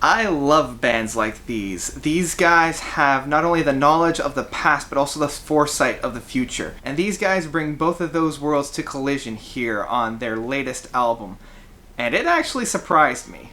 I love bands like these. These guys have not only the knowledge of the past, but also the foresight of the future. And these guys bring both of those worlds to collision here on their latest album. And it actually surprised me.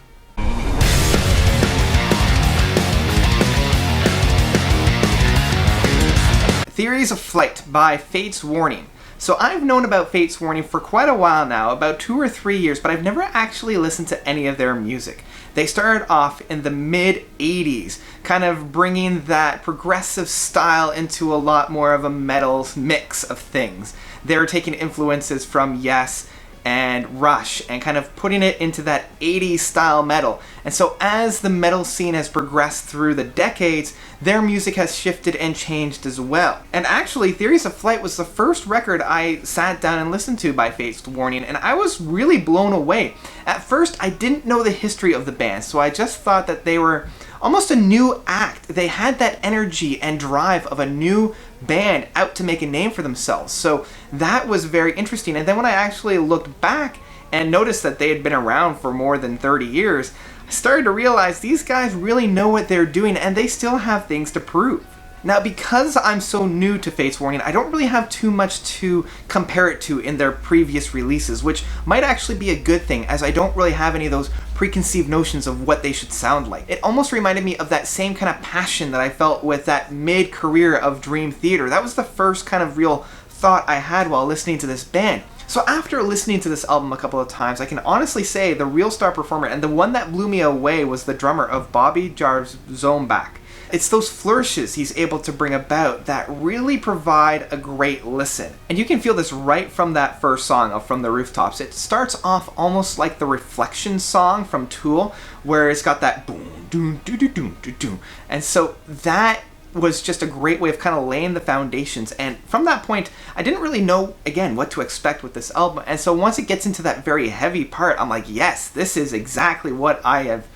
Theories of Flight by Fates Warning. So I've known about Fates Warning for quite a while now, about 2 or 3 years, but I've never actually listened to any of their music. They started off in the mid-80s, kind of bringing that progressive style into a lot more of a metal mix of things. They were taking influences from Yes and Rush and kind of putting it into that 80s style metal. And so as the metal scene has progressed through the decades, their music has shifted and changed as well. And actually, Theories of Flight was the first record I sat down and listened to by Fates Warning, and I was really blown away. At first, I didn't know the history of the band, so I just thought that they were almost a new act. They had that energy and drive of a new band out to make a name for themselves. So that was very interesting. And then when I actually looked back and noticed that they had been around for more than 30 years, I started to realize these guys really know what they're doing and they still have things to prove. Now, because I'm so new to Fates Warning, I don't really have too much to compare it to in their previous releases, which might actually be a good thing, as I don't really have any of those preconceived notions of what they should sound like. It almost reminded me of that same kind of passion that I felt with that mid-career of Dream Theater. That was the first kind of real thought I had while listening to this band. So after listening to this album a couple of times, I can honestly say the real star performer, and the one that blew me away, was the drummer of Bobby Jar's Zombak. It's those flourishes he's able to bring about that really provide a great listen. And you can feel this right from that first song of From the Rooftops. It starts off almost like the Reflection song from Tool, where it's got that boom, doom, doo, doo, doom, doo, doom. And so that was just a great way of kind of laying the foundations. And from that point, I didn't really know, again, what to expect with this album. And so once it gets into that very heavy part, I'm like, yes, this is exactly what I have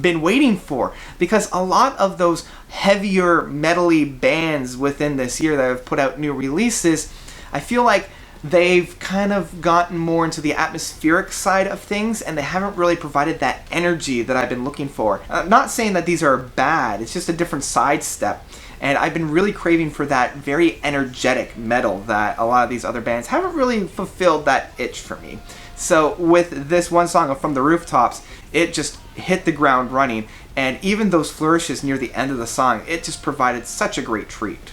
been waiting for, because a lot of those heavier metally bands within this year that have put out new releases, I feel like they've kind of gotten more into the atmospheric side of things and they haven't really provided that energy that I've been looking for. I'm not saying that these are bad, it's just a different sidestep. And I've been really craving for that very energetic metal that a lot of these other bands haven't really fulfilled that itch for me. So with this one song of From the Rooftops, it just hit the ground running, and even those flourishes near the end of the song, it just provided such a great treat.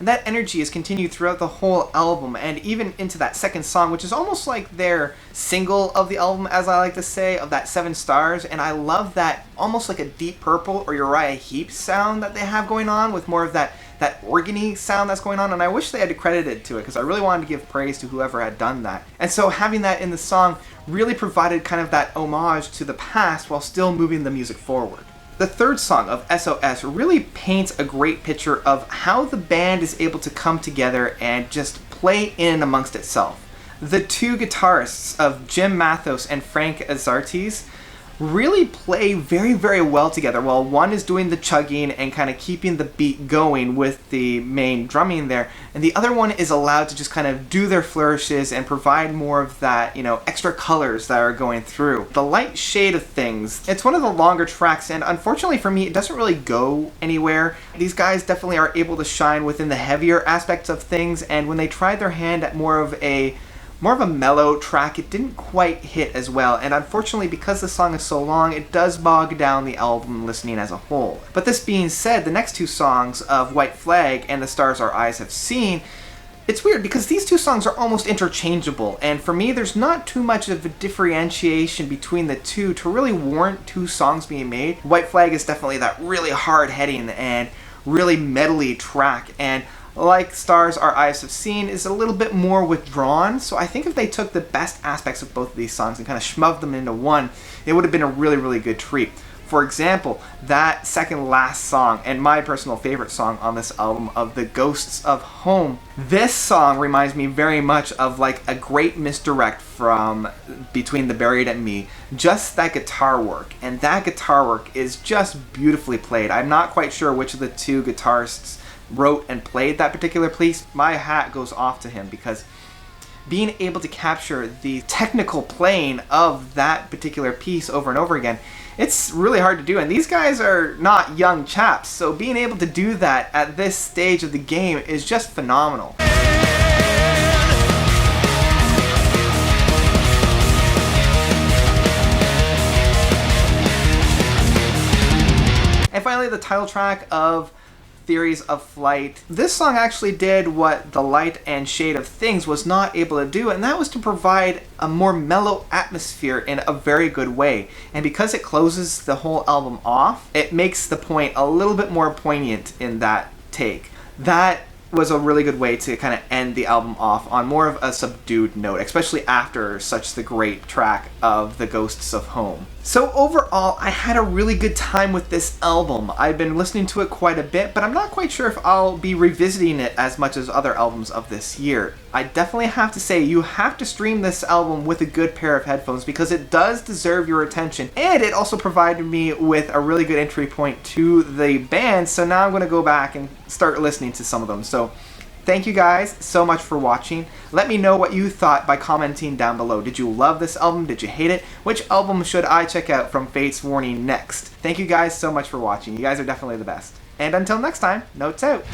That energy is continued throughout the whole album, and even into that second song, which is almost like their single of the album, as I like to say, of that 7 stars. And I love that almost like a Deep Purple or Uriah Heep sound that they have going on, with more of that organy sound that's going on. And I wish they had credited to it, because I really wanted to give praise to whoever had done that. And so having that in the song really provided kind of that homage to the past while still moving the music forward. The third song of SOS really paints a great picture of how the band is able to come together and just play in amongst itself. The two guitarists of Jim Mathos and Frank Azartes really play very, very well together, while one is doing the chugging and kind of keeping the beat going with the main drumming there, and the other one is allowed to just kind of do their flourishes and provide more of that, extra colors that are going through. The light shade of things, it's one of the longer tracks, and unfortunately for me, it doesn't really go anywhere. These guys definitely are able to shine within the heavier aspects of things, and when they tried their hand at more of a mellow track, it didn't quite hit as well, and unfortunately, because the song is so long, it does bog down the album listening as a whole. But this being said, the next two songs of White Flag and The Stars Our Eyes Have Seen, it's weird because these two songs are almost interchangeable, and for me, there's not too much of a differentiation between the two to really warrant two songs being made. White Flag is definitely that really hard-hitting and really metally track, and like Stars Our Eyes Have Seen, is a little bit more withdrawn. So I think if they took the best aspects of both of these songs and kind of shoved them into one, it would have been a really, really good treat. For example, that second last song, and my personal favorite song on this album, of The Ghosts of Home. This song reminds me very much of like a great misdirect from Between the Buried and Me. Just that guitar work, and that guitar work is just beautifully played. I'm not quite sure which of the two guitarists wrote and played that particular piece. My hat goes off to him, because being able to capture the technical playing of that particular piece over and over again, it's really hard to do, and these guys are not young chaps, so being able to do that at this stage of the game is just phenomenal. And finally, the title track of Theories of Flight. This song actually did what The Light and Shade of Things was not able to do, and that was to provide a more mellow atmosphere in a very good way. And because it closes the whole album off, it makes the point a little bit more poignant in that take. That was a really good way to kind of end the album off on more of a subdued note, especially after such the great track of The Ghosts of Home. So overall, I had a really good time with this album. I've been listening to it quite a bit, but I'm not quite sure if I'll be revisiting it as much as other albums of this year. I definitely have to say, you have to stream this album with a good pair of headphones, because it does deserve your attention, and it also provided me with a really good entry point to the band, so now I'm going to go back and start listening to some of them. So thank you guys so much for watching. Let me know what you thought by commenting down below. Did you love this album? Did you hate it? Which album should I check out from Fate's Warning next? Thank you guys so much for watching. You guys are definitely the best. And until next time, notes out.